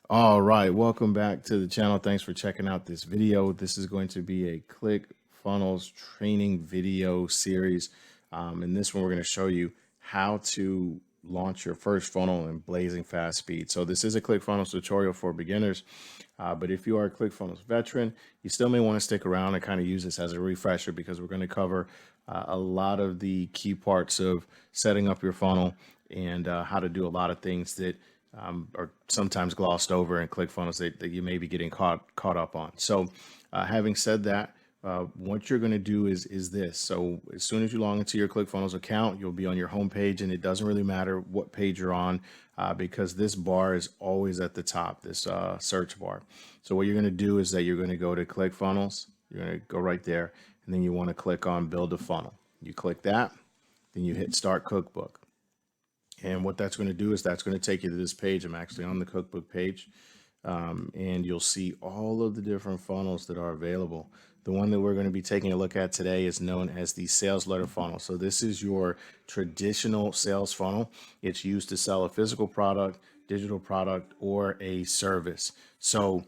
All right, welcome back to the channel. Thanks for checking out this video. This is going to be a ClickFunnels training video series. In this one, we're going to show you how to launch your first funnel in blazing fast speed. So this is a ClickFunnels tutorial for beginners, but if you are a ClickFunnels veteran, you still may want to stick around and kind of use this as a refresher because we're going to cover a lot of the key parts of setting up your funnel and how to do a lot of things that are sometimes glossed over in ClickFunnels that you may be getting caught up on. So having said that, what you're going to do is this. So as soon as you log into your ClickFunnels account, you'll be on your home page, and it doesn't really matter what page you're on because this bar is always at the top, this search bar. So what you're going to do is that you're going to go to ClickFunnels. You're going to go right there, and then you want to click on Build a Funnel. You click that, then you hit Start Cookbook. And what that's going to do is that's going to take you to this page. I'm actually on the cookbook page, and you'll see all of the different funnels that are available. The one that we're going to be taking a look at today is known as the sales letter funnel. So this is your traditional sales funnel. It's used to sell a physical product, digital product, or a service. So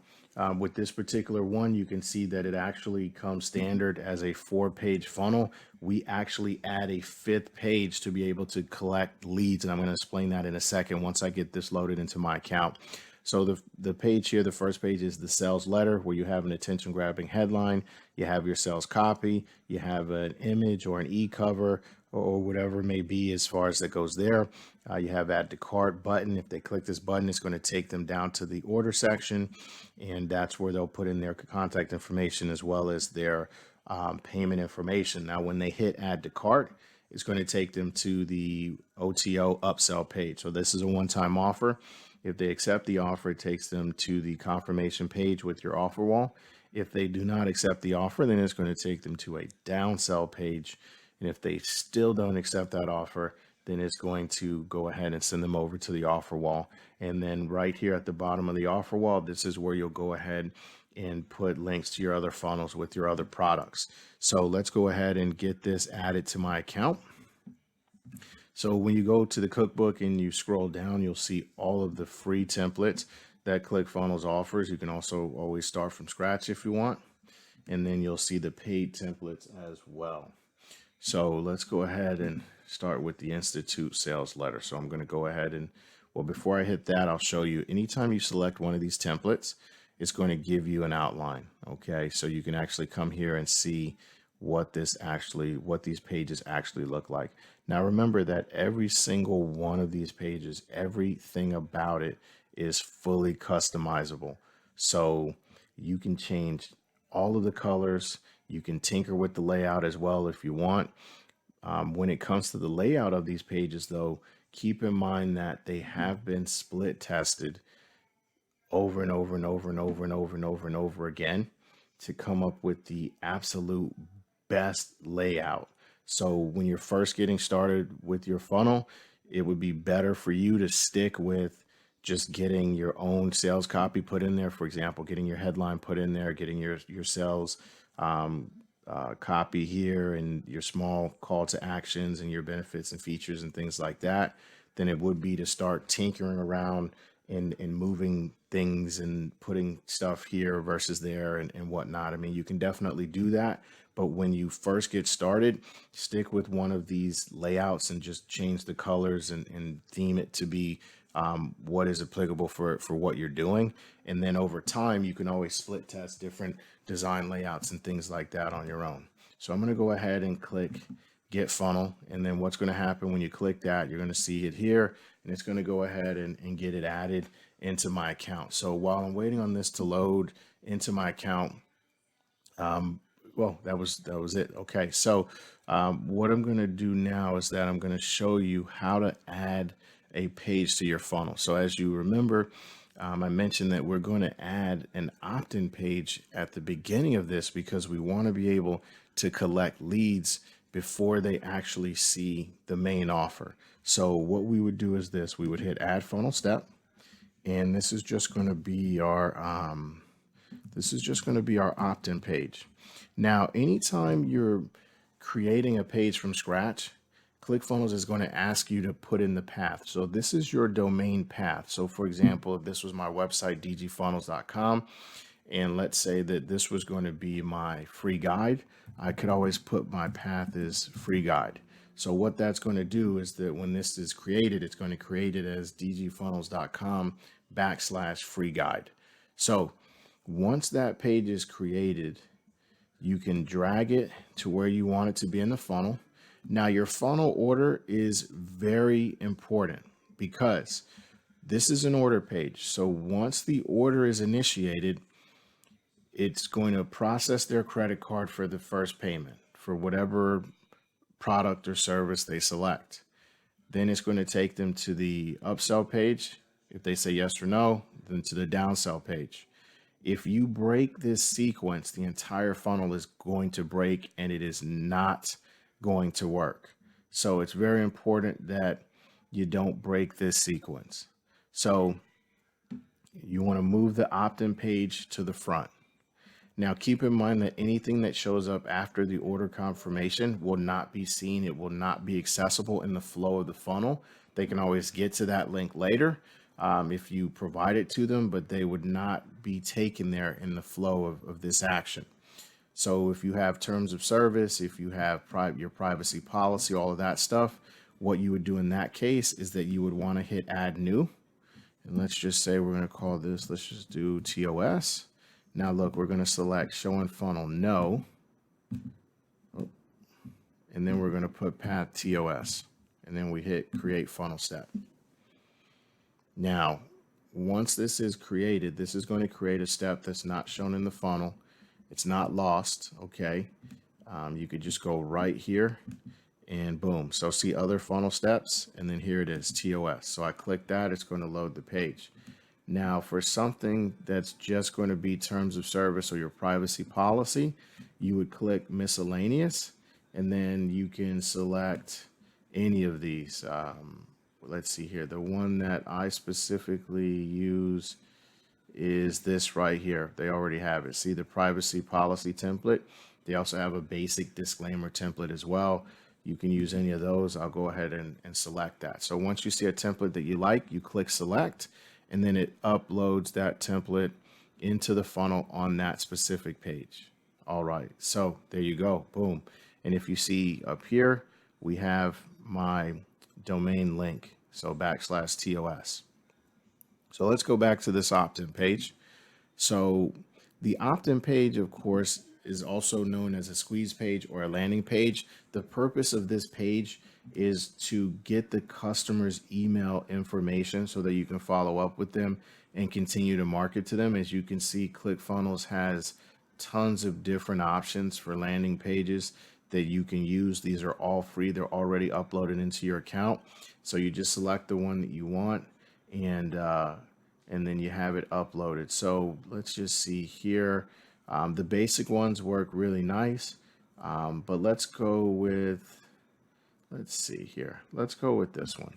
with this particular one, you can see that it actually comes standard as a 4-page funnel. We actually add a 5th page to be able to collect leads, and I'm going to explain that in a second once I get this loaded into my account. So the page here, the first page is the sales letter, where you have an attention grabbing headline, you have your sales copy, you have an image or an e-cover or whatever it may be as far as that goes there. You have add to cart button. If they click this button, it's going to take them down to the order section, and that's where they'll put in their contact information as well as their payment information. Now, when they hit add to cart, it's going to take them to the OTO upsell page. So this is a one-time offer. If they accept the offer, it takes them to the confirmation page with your offer wall. If they do not accept the offer, then it's going to take them to a downsell page. And if they still don't accept that offer, then it's going to go ahead and send them over to the offer wall. And then right here at the bottom of the offer wall, this is where you'll go ahead and put links to your other funnels with your other products. So let's go ahead and get this added to my account. So when you go to the cookbook and you scroll down, you'll see all of the free templates that ClickFunnels offers. You can also always start from scratch if you want. And then you'll see the paid templates as well. So let's go ahead and start with the Institute sales letter. So I'm going to go ahead and, well, before I hit that, I'll show you anytime you select one of these templates, it's going to give you an outline. Okay, so you can actually come here and see what these pages actually look like. Now remember that every single one of these pages, everything about it is fully customizable. So you can change all of the colors. You can tinker with the layout as well if you want. When it comes to the layout of these pages though, keep in mind that they have been split tested over and over and over and over and over and over and over again to come up with the absolute best layout. So when you're first getting started with your funnel, it would be better for you to stick with just getting your own sales copy put in there. For example, getting your headline put in there, getting your sales copy here and your small call to actions and your benefits and features and things like that, than it would be to start tinkering around and moving things and putting stuff here versus there and whatnot. I mean, you can definitely do that. But when you first get started, stick with one of these layouts and just change the colors and theme it to be what is applicable for what you're doing. And then over time, you can always split test different design layouts and things like that on your own. So I'm going to go ahead and click Get Funnel. And then what's going to happen when you click that, you're going to see it here, and it's going to go ahead and get it added into my account. So while I'm waiting on this to load into my account, well, that was it. Okay, so what I'm going to do now is that I'm going to show you how to add a page to your funnel. So as you remember, I mentioned that we're going to add an opt-in page at the beginning of this because we want to be able to collect leads before they actually see the main offer. So what we would do is this: we would hit Add Funnel Step, and this is just going to be our opt-in page. Now, anytime you're creating a page from scratch, ClickFunnels is going to ask you to put in the path. So this is your domain path. So for example, if this was my website, dgfunnels.com, and let's say that this was going to be my free guide, I could always put my path as free guide. So what that's going to do is that when this is created, it's going to create it as dgfunnels.com/free guide. So once that page is created, you can drag it to where you want it to be in the funnel. Now your funnel order is very important because this is an order page. So once the order is initiated, it's going to process their credit card for the first payment for whatever product or service they select. Then it's going to take them to the upsell page. If they say yes or no, then to the downsell page. If you break this sequence, the entire funnel is going to break and it is not going to work. So it's very important that you don't break this sequence. So you want to move the opt-in page to the front. Now keep in mind that anything that shows up after the order confirmation will not be seen. It will not be accessible in the flow of the funnel. They can always get to that link later if you provide it to them, but they would not be taken there in the flow of this action. So if you have terms of service, if you have your privacy policy, all of that stuff, what you would do in that case is that you would want to hit add new. And let's just say we're going to call this, let's just do TOS. Now look, we're going to select show in funnel no. And then we're going to put path TOS. And then we hit create funnel step. Now, once this is created, this is going to create a step that's not shown in the funnel. It's not lost, okay? You could just go right here and boom. So see other funnel steps, and then here it is, TOS. So I click that, it's going to load the page. Now for something that's just going to be terms of service or your privacy policy, you would click miscellaneous, and then you can select any of these. Let's see here. The one that I specifically use is this right here. They already have it. See the privacy policy template. They also have a basic disclaimer template as well. You can use any of those. I'll go ahead and select that. So once you see a template that you like, you click select, and then it uploads that template into the funnel on that specific page. All right, so there you go, boom. And if you see up here, we have my domain link, so /TOS. So let's go back to this opt-in page. So the opt-in page, of course, is also known as a squeeze page or a landing page. The purpose of this page is to get the customer's email information so that you can follow up with them and continue to market to them. As you can see, ClickFunnels has tons of different options for landing pages that you can use. These are all free. They're already uploaded into your account. So you just select the one that you want, and then you have it uploaded. So let's just see here. The basic ones work really nice, but let's go with, let's see here. Let's go with this one.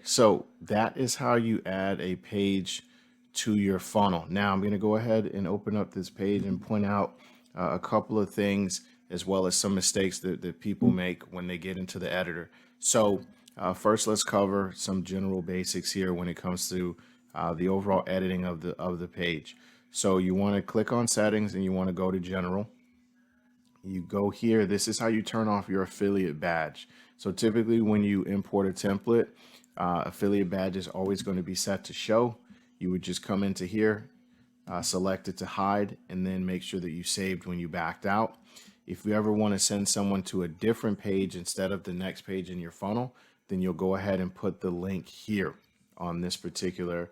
So that is how you add a page to your funnel. Now I'm going to go ahead and open up this page and point out a couple of things, as well as some mistakes that people make when they get into the editor. So first, let's cover some general basics here when it comes to the overall editing of the page. So you want to click on settings and you want to go to general. You go here. This is how you turn off your affiliate badge. So typically when you import a template, affiliate badge is always going to be set to show. You would just come into here, select it to hide, and then make sure that you saved when you backed out. If you ever want to send someone to a different page instead of the next page in your funnel, then you'll go ahead and put the link here on this particular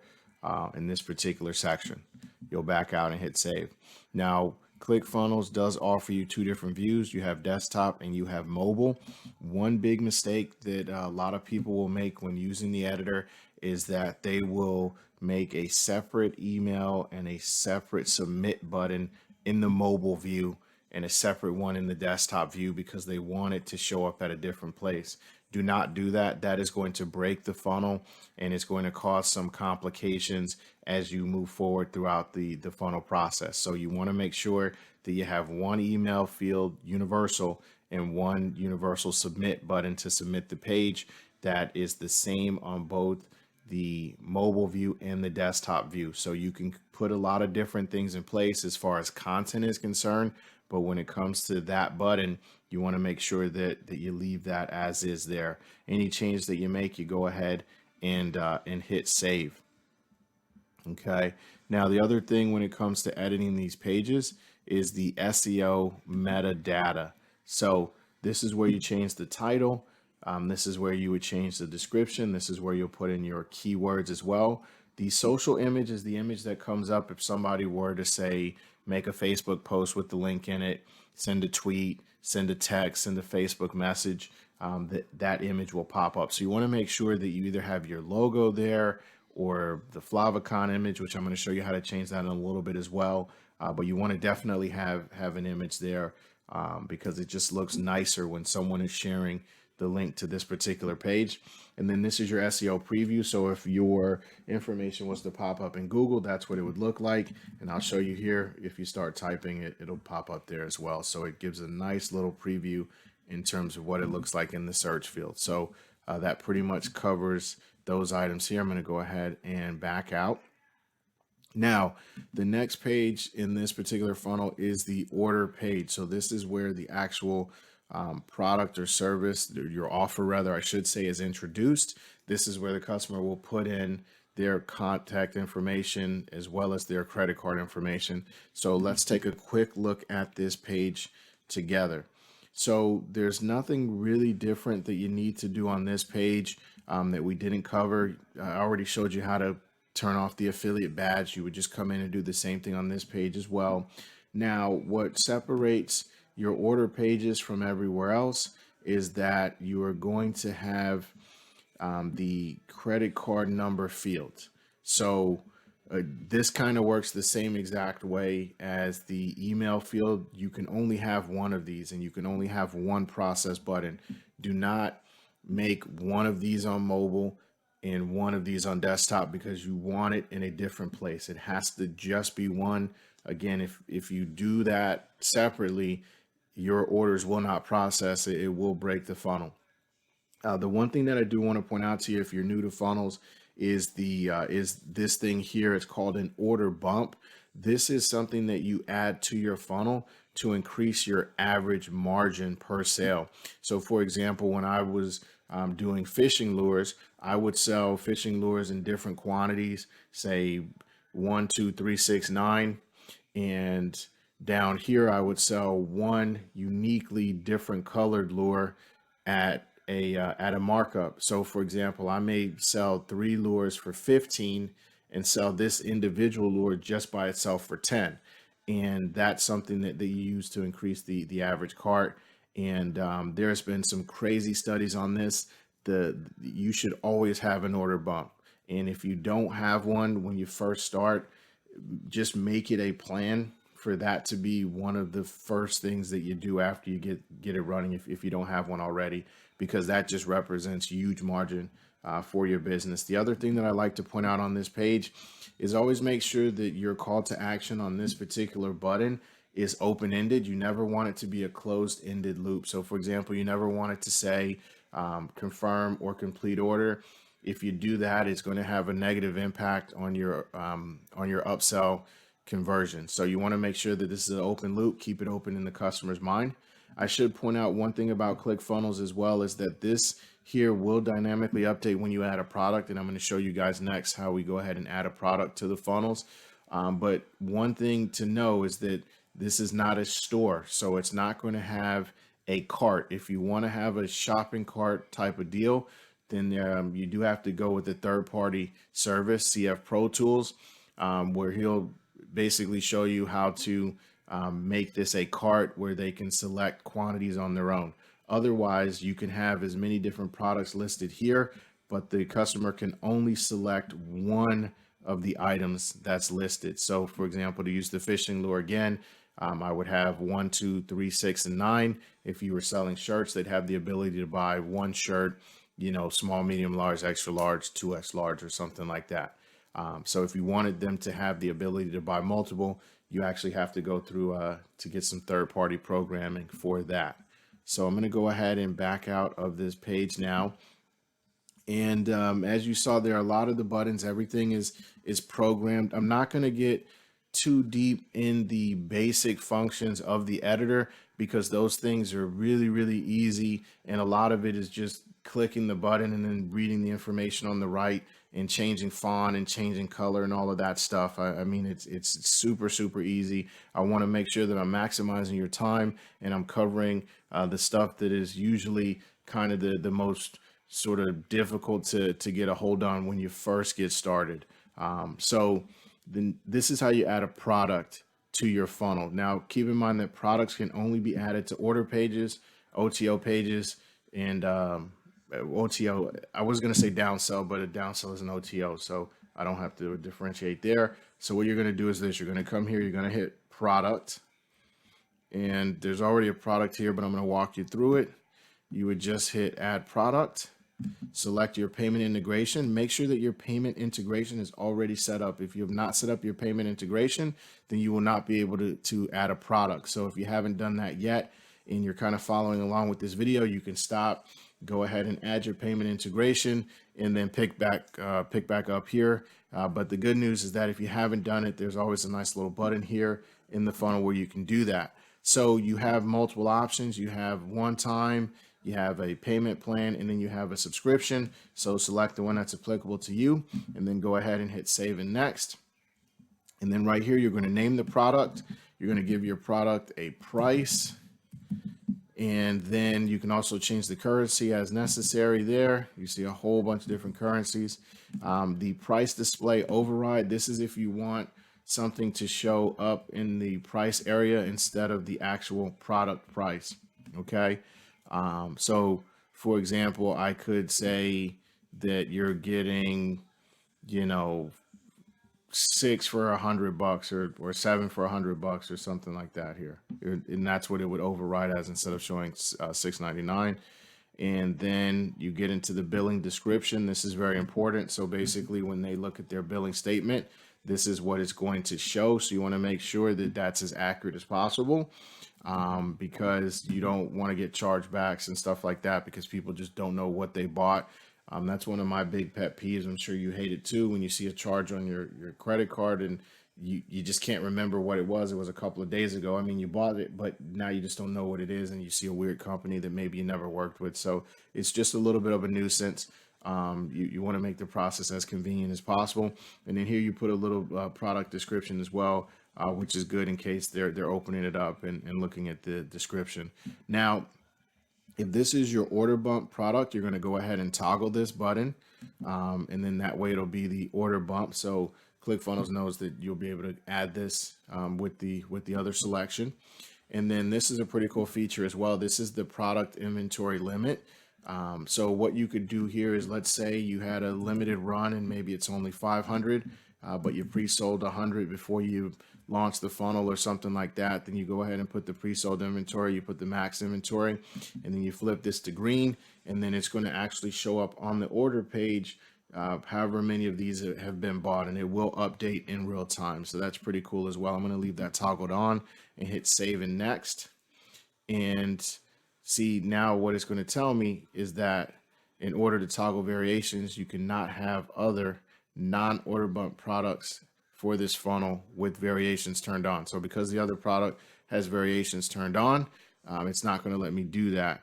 in this particular section. You'll back out and hit save. Now, ClickFunnels does offer you two different views. You have desktop and you have mobile. One big mistake that a lot of people will make when using the editor is that they will make a separate email and a separate submit button in the mobile view and a separate one in the desktop view because they want it to show up at a different place. Do not do that. That is going to break the funnel and it's going to cause some complications as you move forward throughout the funnel process. So you want to make sure that you have one email field universal and one universal submit button to submit the page that is the same on both the mobile view and the desktop view. So you can put a lot of different things in place as far as content is concerned, but when it comes to that button, you want to make sure that you leave that as is there. Any change that you make, you go ahead and hit save. Okay. Now, the other thing when it comes to editing these pages is the SEO metadata. So this is where you change the title. This is where you would change the description. This is where you'll put in your keywords as well. The social image is the image that comes up if somebody were to say, make a Facebook post with the link in it, send a tweet, send a text, send a Facebook message, that image will pop up. So you want to make sure that you either have your logo there or the Flavicon image, which I'm going to show you how to change that in a little bit as well. But you want to definitely have an image there because it just looks nicer when someone is sharing the link to this particular page. And then this is your SEO preview. So if your information was to pop up in Google, that's what it would look like. And I'll show you here, if you start typing it, it'll pop up there as well. So it gives a nice little preview in terms of what it looks like in the search field. So that pretty much covers those items here. I'm going to go ahead and back out. Now, the next page in this particular funnel is the order page. So this is where the actual product or service, your offer rather, I should say, is introduced. This is where the customer will put in their contact information as well as their credit card information. So let's take a quick look at this page together. So there's nothing really different that you need to do on this page that we didn't cover. I already showed you how to turn off the affiliate badge. You would just come in and do the same thing on this page as well. Now, what separates your order pages from everywhere else is that you are going to have the credit card number field. So this kind of works the same exact way as the email field. You can only have one of these and you can only have one process button. Do not make one of these on mobile and one of these on desktop because you want it in a different place. It has to just be one. Again, if you do that separately, your orders will not process it. It will break the funnel. The one thing that I do want to point out to you, if you're new to funnels, is this thing here. It's called an order bump. This is something that you add to your funnel to increase your average margin per sale. So, for example, when I was doing fishing lures, I would sell fishing lures in different quantities, say 1, 2, 3, 6, 9, and down here I would sell one uniquely different colored lure at a markup. So for example, I may sell 3 lures for 15 and sell this individual lure just by itself for 10. And that's something that you use to increase the average cart. And there's been some crazy studies on this. You should always have an order bump. And if you don't have one when you first start, just make it a plan for that to be one of the first things that you do after you get it running if you don't have one already, because that just represents huge margin for your business. The other thing that I like to point out on this page is always make sure that your call to action on this particular button is open-ended. You never want it to be a closed-ended loop. So for example, you never want it to say confirm or complete order. If you do that, it's going to have a negative impact on your upsell conversion. So you want to make sure that this is an open loop, keep it open in the customer's mind. I should point out one thing about ClickFunnels as well is that this here will dynamically update when you add a product. And I'm going to show you guys next how we go ahead and add a product to the funnels. But one thing to know is that this is not a store, so it's not going to have a cart. If you want to have a shopping cart type of deal, then you do have to go with a third-party service, CF Pro Tools, where he'll basically show you how to make this a cart where they can select quantities on their own. Otherwise, you can have as many different products listed here, but the customer can only select one of the items that's listed. So for example, to use the fishing lure again, I would have 1, 2, 3, 6, and 9. If you were selling shirts, they'd have the ability to buy one shirt, small, medium, large, extra large, 2X large, or something like that. So if you wanted them to have the ability to buy multiple, you actually have to go through to get some third-party programming for that. So I'm going to go ahead and back out of this page now. And as you saw there, a lot of the buttons, everything is programmed. I'm not going to get too deep in the basic functions of the editor because those things are really, really easy. And a lot of it is just clicking the button and then reading the information on the right and changing font and changing color and all of that stuff. I mean, it's super, super easy. I want to make sure that I'm maximizing your time and I'm covering the stuff that is usually kind of the most sort of difficult to get a hold on when you first get started. So then this is how you add a product to your funnel. Now, keep in mind that products can only be added to order pages, OTO pages, and OTO. I was going to say downsell, but a downsell is an OTO, so I don't have to differentiate there. So what you're going to do is this. You're going to come here. You're going to hit product. And there's already a product here, but I'm going to walk you through it. You would just hit add product. Select your payment integration. Make sure that your payment integration is already set up. If you have not set up your payment integration, then you will not be able to add a product. So if you haven't done that yet and you're kind of following along with this video, you can stop, go ahead and add your payment integration and then pick back up here. But the good news is that if you haven't done it, there's always a nice little button here in the funnel where you can do that. So you have multiple options. You have one time, you have a payment plan, and then you have a subscription. So select the one that's applicable to you and then go ahead and hit save and next. And then right here, you're going to name the product. You're going to give your product a price. And then you can also change the currency as necessary there. You see a whole bunch of different currencies. The price display override. This is if you want something to show up in the price area instead of the actual product price. Okay. So for example, I could say that you're getting, 6 for $100 or 7 for $100 or something like that here. And that's what it would override as instead of showing $6.99. And then you get into the billing description. This is very important. So basically when they look at their billing statement, this is what it's going to show. So you want to make sure that that's as accurate as possible, because you don't want to get chargebacks and stuff like that because people just don't know what they bought. That's one of my big pet peeves. I'm sure you hate it too when you see a charge on your credit card and you just can't remember what it was. It was a couple of days ago. I mean, you bought it, but now you just don't know what it is, and you see a weird company that maybe you never worked with. So it's just a little bit of a nuisance. You want to make the process as convenient as possible. And then here you put a little product description as well, which is good in case they're opening it up and looking at the description. Now, if this is your order bump product, you're going to go ahead and toggle this button. And then that way it'll be the order bump. So ClickFunnels knows that you'll be able to add this with the other selection. And then this is a pretty cool feature as well. This is the product inventory limit. So what you could do here is, let's say you had a limited run and maybe it's only 500, but you pre-sold 100 before you launch the funnel or something like that. Then you go ahead and put the pre-sold inventory, you put the max inventory, and then you flip this to green, and then it's going to actually show up on the order page, however many of these have been bought, and it will update in real time. So that's pretty cool as well. I'm going to leave that toggled on and hit save and next. And see, now what it's going to tell me is that in order to toggle variations, you cannot have other non-order bump products for this funnel with variations turned on. So because the other product has variations turned on, it's not going to let me do that.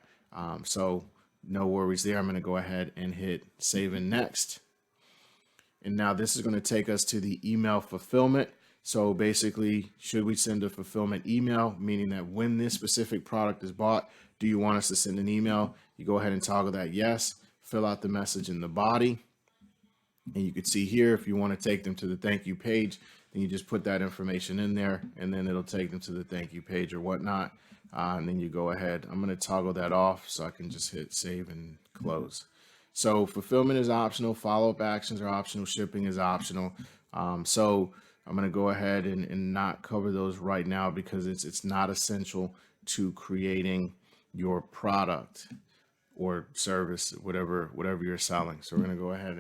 So no worries there. I'm going to go ahead and hit save and next. And now this is going to take us to the email fulfillment. So basically, should we send a fulfillment email, meaning that when this specific product is bought, do you want us to send an email? You go ahead and toggle that yes, fill out the message in the body. And you can see here, if you want to take them to the thank you page, then you just put that information in there, and then it'll take them to the thank you page or whatnot. And then you go ahead. I'm going to toggle that off so I can just hit save and close. So fulfillment is optional. Follow-up actions are optional. Shipping is optional. So I'm going to go ahead and not cover those right now because it's not essential to creating your product or service, whatever you're selling. So we're going to go ahead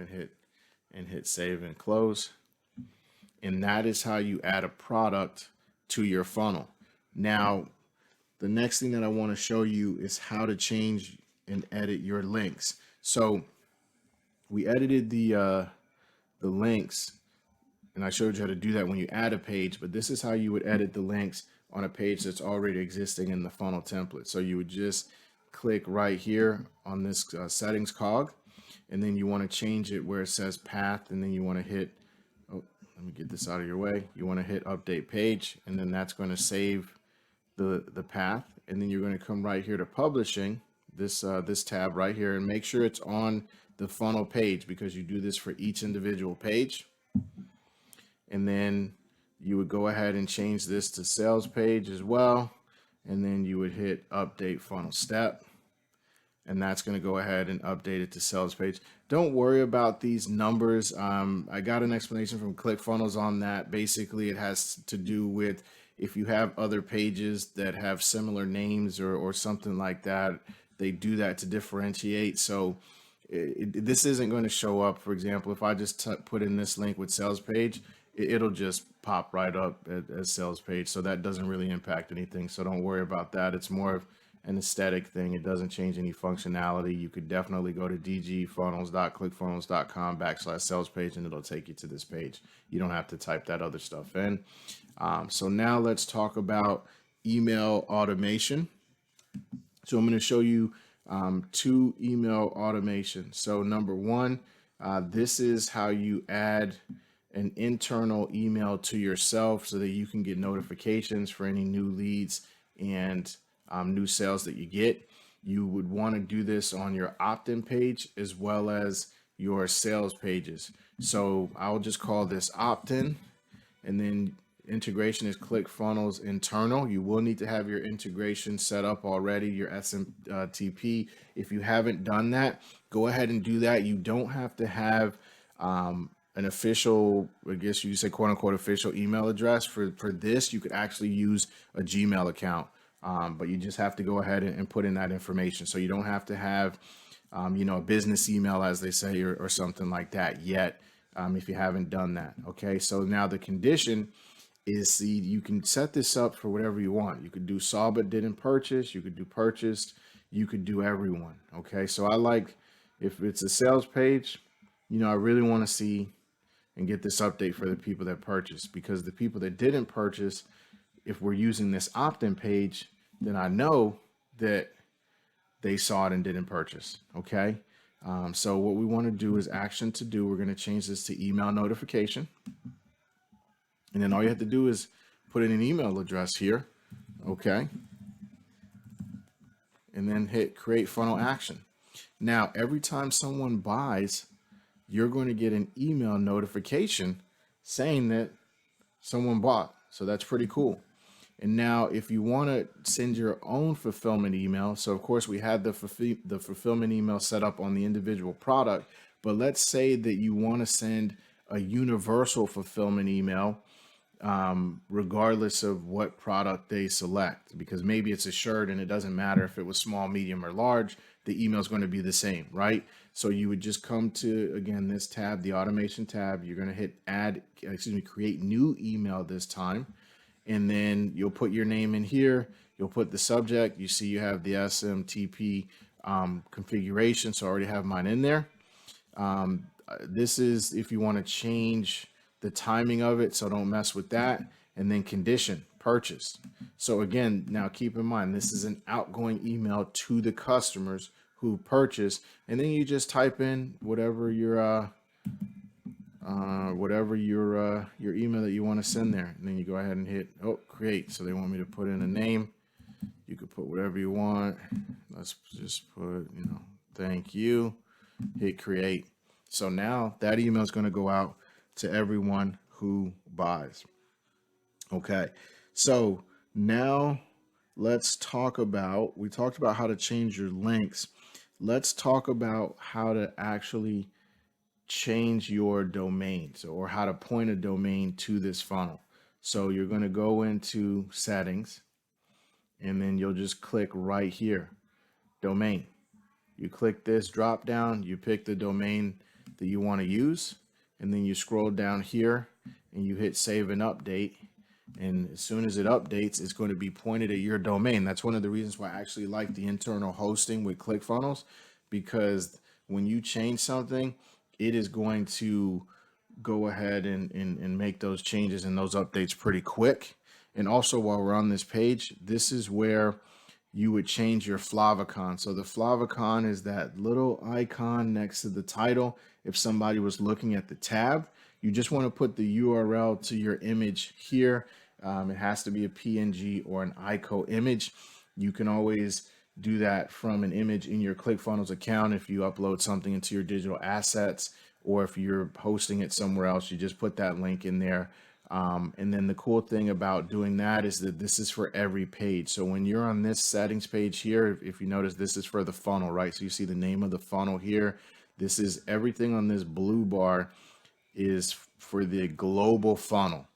and hit save and close. And that is how you add a product to your funnel. Now, the next thing that I want to show you is how to change and edit your links. So we edited the links, and I showed you how to do that when you add a page, but this is how you would edit the links on a page that's already existing in the funnel template. So you would just click right here on this settings cog, and then you want to change it where it says path, and then you want to hit, oh, let me get this out of your way. You want to hit update page, and then that's going to save the path, and then you're going to come right here to publishing, this tab right here, and make sure it's on the funnel page, because you do this for each individual page. And then you would go ahead and change this to sales page as well, and then you would hit update funnel step, and that's going to go ahead and update it to sales page. Don't worry about these numbers. I got an explanation from Clickfunnels on that. Basically, it has to do with if you have other pages that have similar names or something like that, they do that to differentiate. So this isn't going to show up. For example, if I just put in this link with sales page, it'll just pop right up as sales page. So that doesn't really impact anything. So don't worry about that. It's more of an aesthetic thing. It doesn't change any functionality. You could definitely go to dgfunnels.clickfunnels.com/sales page, and it'll take you to this page. You don't have to type that other stuff in. So now let's talk about email automation. So I'm going to show you 2 email automations. So number one, this is how you add an internal email to yourself so that you can get notifications for any new leads and new sales that you get. You would want to do this on your opt-in page as well as your sales pages. So I'll just call this opt-in, and then integration is Clickfunnels internal. You will need to have your integration set up already, your SMTP. If you haven't done that, go ahead and do that. You don't have to have an official, I guess you say quote unquote official email address for this. You could actually use a Gmail account, but you just have to go ahead and put in that information. So you don't have to have, a business email, as they say, or something like that yet, if you haven't done that. Okay, so now the condition is you can set this up for whatever you want. You could do saw but didn't purchase. You could do purchased. You could do everyone. Okay, so I like, if it's a sales page, I really want to see and get this update for the people that purchased, because the people that didn't purchase, if we're using this opt-in page, then I know that they saw it and didn't purchase. Okay, so what we want to do is action to do. We're going to change this to email notification. And then all you have to do is put in an email address here, okay? And then hit create funnel action. Now, every time someone buys, you're going to get an email notification saying that someone bought. So that's pretty cool. And now if you want to send your own fulfillment email, so of course we had the fulfillment email set up on the individual product, but let's say that you want to send a universal fulfillment email regardless of what product they select, because maybe it's a shirt and it doesn't matter if it was small, medium, or large, the email is going to be the same, right? So you would just come to, again, this tab, the automation tab. You're going to hit create new email this time. And then you'll put your name in here. You'll put the subject. You see you have the SMTP configuration. So I already have mine in there. This is if you want to change the timing of it, so don't mess with that. And then condition, purchased. So again, now keep in mind, this is an outgoing email to the customers who purchased, and then you just type in whatever your email that you want to send there, and then you go ahead and hit create. So they want me to put in a name. You could put whatever you want. Let's just put, thank you. Hit create. So now that email is going to go out to everyone who buys. Okay, so now let's talk about, we talked about how to change your links. Let's talk about how to actually change your domains, or how to point a domain to this funnel. So you're going to go into settings, and then you'll just click right here, domain. You click this drop down, you pick the domain that you want to use, and then you scroll down here and you hit save and update, And as soon as it updates, it's going to be pointed at your domain. That's one of the reasons why I actually like the internal hosting with ClickFunnels, because when you change something, it is going to go ahead and make those changes and those updates pretty quick. And also, while we're on this page, this is where you would change your favicon. So the favicon is that little icon next to the title. If somebody was looking at the tab, you just want to put the URL to your image here. It has to be a PNG or an ICO image. You can always do that from an image in your ClickFunnels account if you upload something into your digital assets, or if you're hosting it somewhere else, you just put that link in there. And then the cool thing about doing that is that this is for every page. So when you're on this settings page here, if you notice, this is for the funnel, right? So you see the name of the funnel here. This is everything on this blue bar is for the global funnel.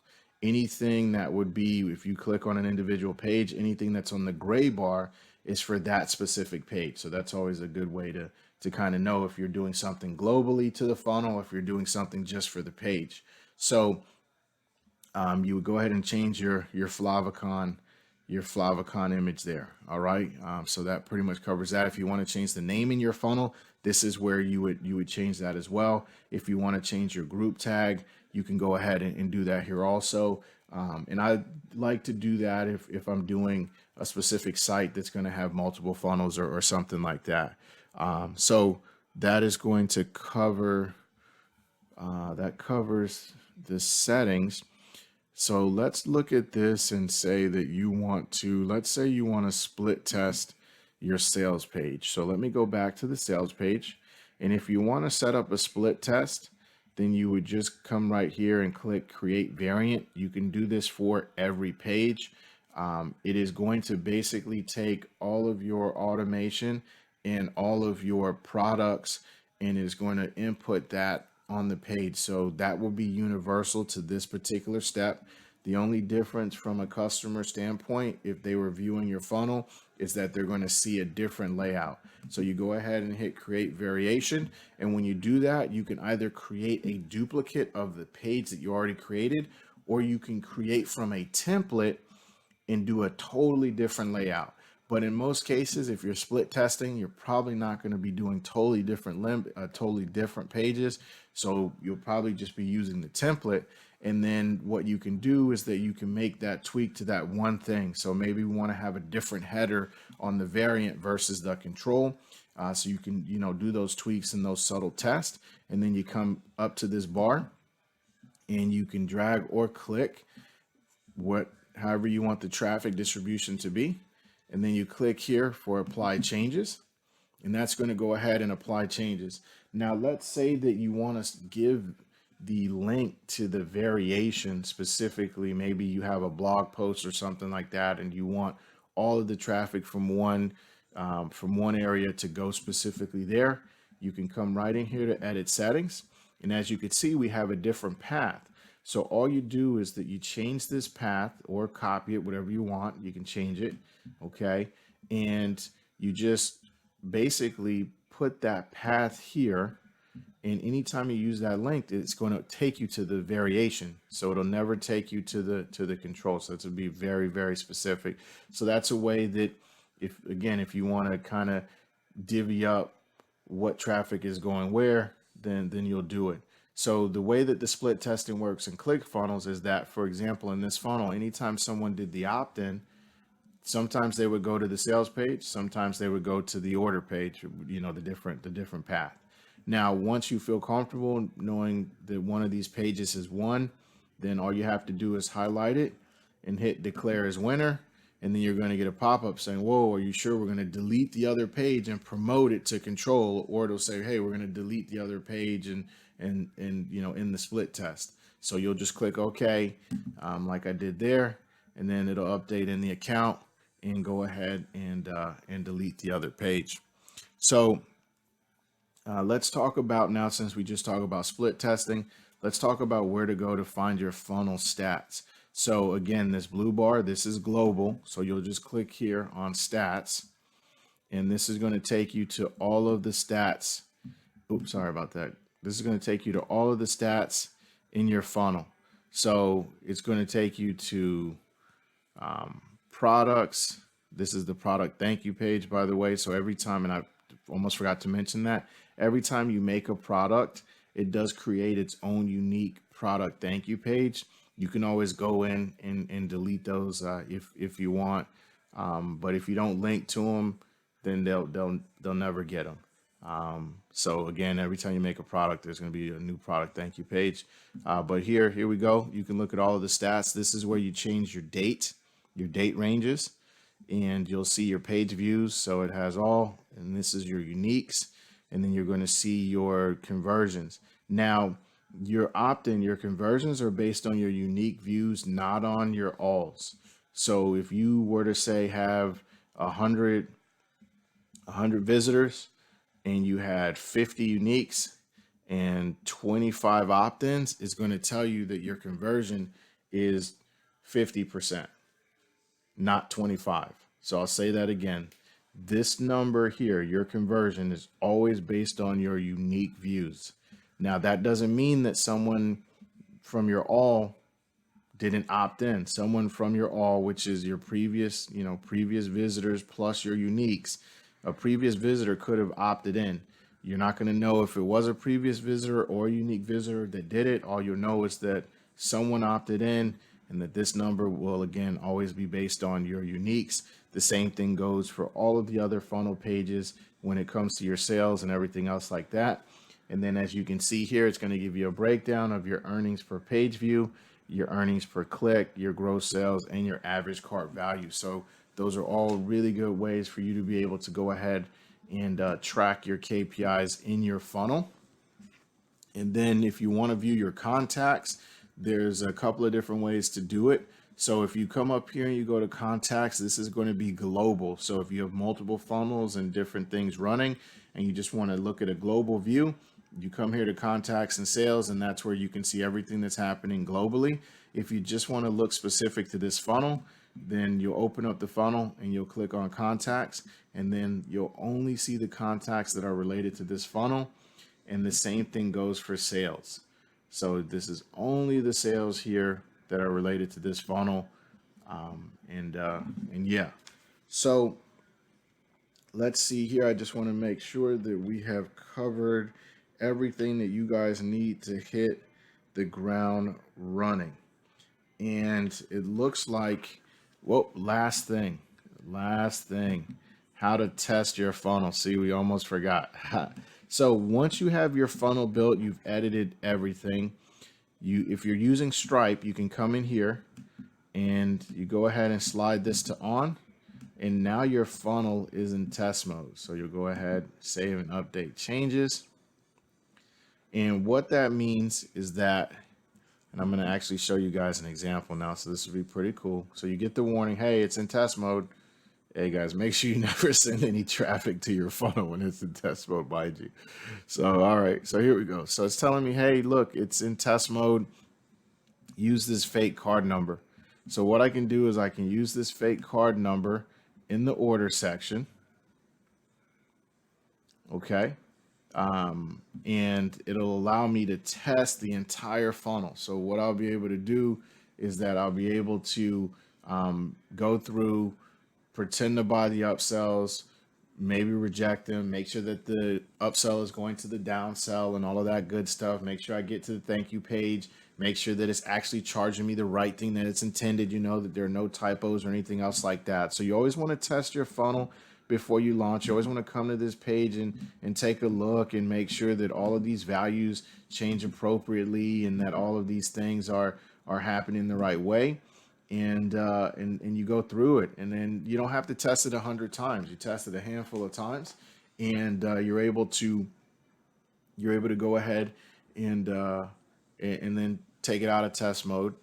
Anything that would be, if you click on an individual page, anything that's on the gray bar is for that specific page. So that's always a good way to kind of know if you're doing something globally to the funnel, if you're doing something just for the page. So you would go ahead and change your favicon image there. All right. So that pretty much covers that. If you want to change the name in your funnel, this is where you would change that as well. If you want to change your group tag, you can go ahead and do that here also. And I like to do that if I'm doing a specific site that's going to have multiple funnels or something like that. So that is going to cover, that covers the settings. So let's look at this and say that you want to, let's say you want to split test your sales page. So let me go back to the sales page. And if you want to set up a split test, then you would just come right here and click create variant. You can do this for every page. It is going to basically take all of your automation and all of your products and is going to input that on the page. So that will be universal to this particular step. The only difference from a customer standpoint, if they were viewing your funnel, is that they're going to see a different layout. So you go ahead and hit create variation. And when you do that, you can either create a duplicate of the page that you already created, or you can create from a template and do a totally different layout. But in most cases, if you're split testing, you're probably not going to be doing totally different pages. So you'll probably just be using the template. And then what you can do is that you can make that tweak to that one thing. So maybe we want to have a different header on the variant versus the control. So you can, do those tweaks and those subtle tests. And then you come up to this bar and you can drag or click however you want the traffic distribution to be. And then you click here for apply changes, and that's going to go ahead and apply changes. Now, let's say that you want to give the link to the variation specifically. Maybe you have a blog post or something like that, and you want all of the traffic from one area to go specifically there. You can come right in here to edit settings. And as you can see, we have a different path. So all you do is that you change this path or copy it, whatever you want. You can change it, okay? And you just basically put that path here. And anytime you use that link, it's going to take you to the variation. So it'll never take you to the control. So it's going to be very, very specific. So that's a way that if you want to kind of divvy up what traffic is going where, then you'll do it. So the way that the split testing works in ClickFunnels is that, for example, in this funnel, anytime someone did the opt-in, sometimes they would go to the sales page, sometimes they would go to the order page, the different path. Now, once you feel comfortable knowing that one of these pages is one, then all you have to do is highlight it and hit declare as winner. And then you're going to get a pop-up saying, whoa, are you sure we're going to delete the other page and promote it to control? Or it'll say, hey, we're going to delete the other page and in the split test. So you'll just click OK, like I did there, and then it'll update in the account and go ahead and delete the other page. So let's talk about now, since we just talked about split testing, let's talk about where to go to find your funnel stats. So again, this blue bar, this is global. So you'll just click here on stats, and this is going to take you to all of the stats. Oops, sorry about that. This is going to take you to all of the stats in your funnel. So it's going to take you to products. This is the product thank you page, by the way. So every time, and I almost forgot to mention that, every time you make a product, it does create its own unique product thank you page. You can always go in and delete those if you want. But if you don't link to them, then they'll never get them. So again, every time you make a product, there's going to be a new product thank you page. But here we go. You can look at all of the stats. This is where you change your date ranges, and you'll see your page views. So it has all, and this is your uniques, and then you're going to see your conversions. Now, your opt-in, your conversions are based on your unique views, not on your alls. So if you were to say have 100 visitors and you had 50 uniques and 25 opt-ins, it's going to tell you that your conversion is 50%, not 25. So I'll say that again. This number here, your conversion, is always based on your unique views. Now, that doesn't mean that someone from your all didn't opt in. Someone from your all, which is your previous visitors plus your uniques, a previous visitor could have opted in. You're not going to know if it was a previous visitor or a unique visitor that did it. All you'll know is that someone opted in, and that this number will again always be based on your uniques. The same thing goes for all of the other funnel pages when it comes to your sales and everything else like that. And then as you can see here, it's going to give you a breakdown of your earnings per page view, your earnings per click, your gross sales, and your average cart value. So those are all really good ways for you to be able to go ahead and track your KPIs in your funnel. And then if you want to view your contacts, there's a couple of different ways to do it. So if you come up here and you go to contacts, this is going to be global. So if you have multiple funnels and different things running and you just want to look at a global view, you come here to contacts and sales, and that's where you can see everything that's happening globally. If you just want to look specific to this funnel, then you'll open up the funnel and you'll click on contacts, and then you'll only see the contacts that are related to this funnel. And the same thing goes for sales. So this is only the sales here that are related to this funnel. And yeah, so let's see here. I just want to make sure that we have covered everything that you guys need to hit the ground running. And it looks like, well, last thing, how to test your funnel. See, we almost forgot. So once you have your funnel built, you've edited everything. If you're using Stripe, you can come in here and you go ahead and slide this to on. And now your funnel is in test mode. So you'll go ahead, save and update changes. And what that means is that, and I'm going to actually show you guys an example now. So this will be pretty cool. So you get the warning, hey, it's in test mode. Hey guys, make sure you never send any traffic to your funnel when it's in test mode, mind you. So, all right, so here we go. So it's telling me, hey, look, it's in test mode. Use this fake card number. So what I can do is I can use this fake card number in the order section. Okay. And it'll allow me to test the entire funnel. So what I'll be able to do is that I'll be able to go through, pretend to buy the upsells, maybe reject them, make sure that the upsell is going to the downsell and all of that good stuff. Make sure I get to the thank you page, make sure that it's actually charging me the right thing that it's intended, that there are no typos or anything else like that. So you always want to test your funnel before you launch. You always want to come to this page and take a look and make sure that all of these values change appropriately and that all of these things are happening the right way. And you go through it, and then you don't have to test it 100 times. You test it a handful of times, and you're able to go ahead and then take it out of test mode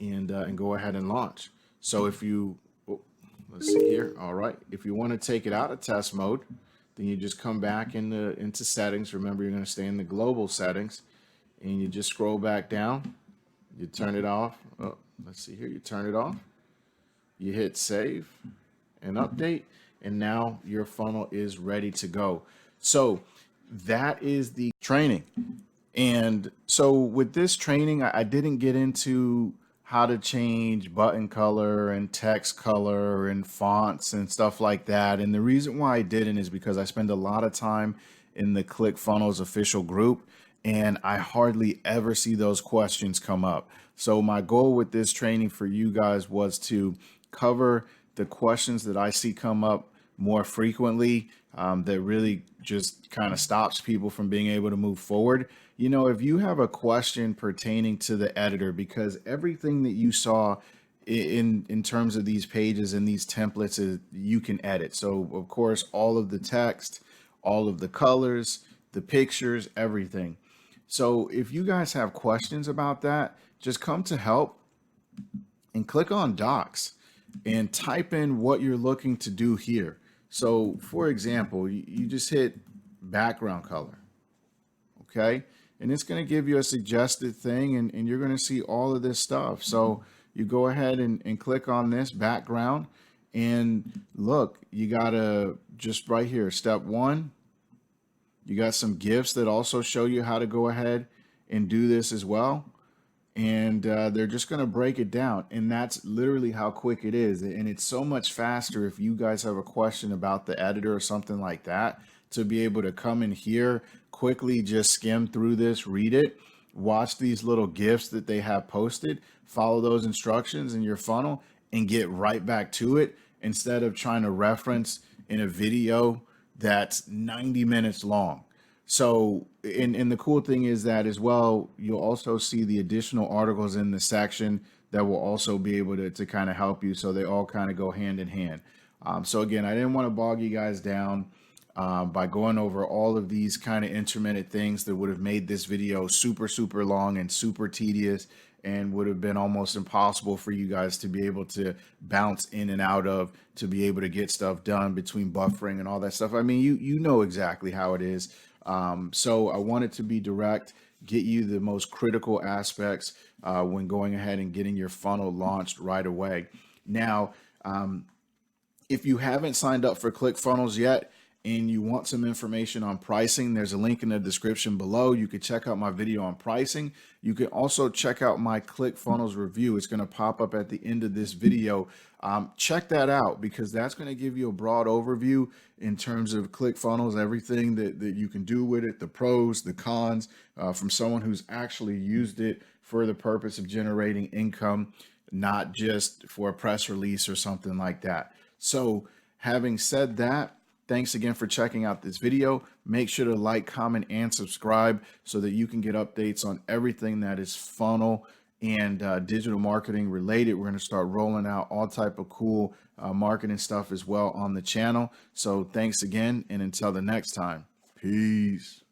and go ahead and launch. So if you let's see here. All right. If you want to take it out of test mode, then you just come back into settings. Remember, you're going to stay in the global settings, and you just scroll back down. You turn it off. Oh, let's see here. You turn it off. You hit save and update, and now your funnel is ready to go. So that is the training. And so with this training, I didn't get into how to change button color and text color and fonts and stuff like that. And the reason why I didn't is because I spend a lot of time in the ClickFunnels official group, and I hardly ever see those questions come up. So my goal with this training for you guys was to cover the questions that I see come up more frequently, that really just kind of stops people from being able to move forward. You know, if you have a question pertaining to the editor, because everything that you saw in terms of these pages and these templates is you can edit. So of course, all of the text, all of the colors, the pictures, everything. So if you guys have questions about that, just come to help and click on docs and type in what you're looking to do here. So for example, you just hit background color, okay? And it's going to give you a suggested thing, and you're going to see all of this stuff. So you go ahead and click on this background, and look, you got to just right here, step one, you got some GIFs that also show you how to go ahead and do this as well. And they're just going to break it down. And that's literally how quick it is. And it's so much faster if you guys have a question about the editor or something like that, to be able to come in here, quickly just skim through this, read it, watch these little GIFs that they have posted, follow those instructions in your funnel, and get right back to it, instead of trying to reference in a video that's 90 minutes long. So, and the cool thing is that as well, you'll also see the additional articles in the section that will also be able to kind of help you. So they all kind of go hand in hand. So again, I didn't want to bog you guys down by going over all of these kind of intermittent things that would have made this video super, super long and super tedious, and would have been almost impossible for you guys to be able to bounce in and out of, to be able to get stuff done between buffering and all that stuff. I mean, you know exactly how it is. So I wanted to be direct, get you the most critical aspects when going ahead and getting your funnel launched right away. Now, if you haven't signed up for ClickFunnels yet and you want some information on pricing, there's a link in the description below. You can check out my video on pricing. You can also check out my ClickFunnels review. It's going to pop up at the end of this video. Check that out, because that's going to give you a broad overview in terms of ClickFunnels, everything that you can do with it, the pros, the cons, from someone who's actually used it for the purpose of generating income, not just for a press release or something like that. So having said that, thanks again for checking out this video. Make sure to like, comment, and subscribe so that you can get updates on everything that is funnel and digital marketing related. We're going to start rolling out all type of cool marketing stuff as well on the channel. So thanks again, and until the next time, peace.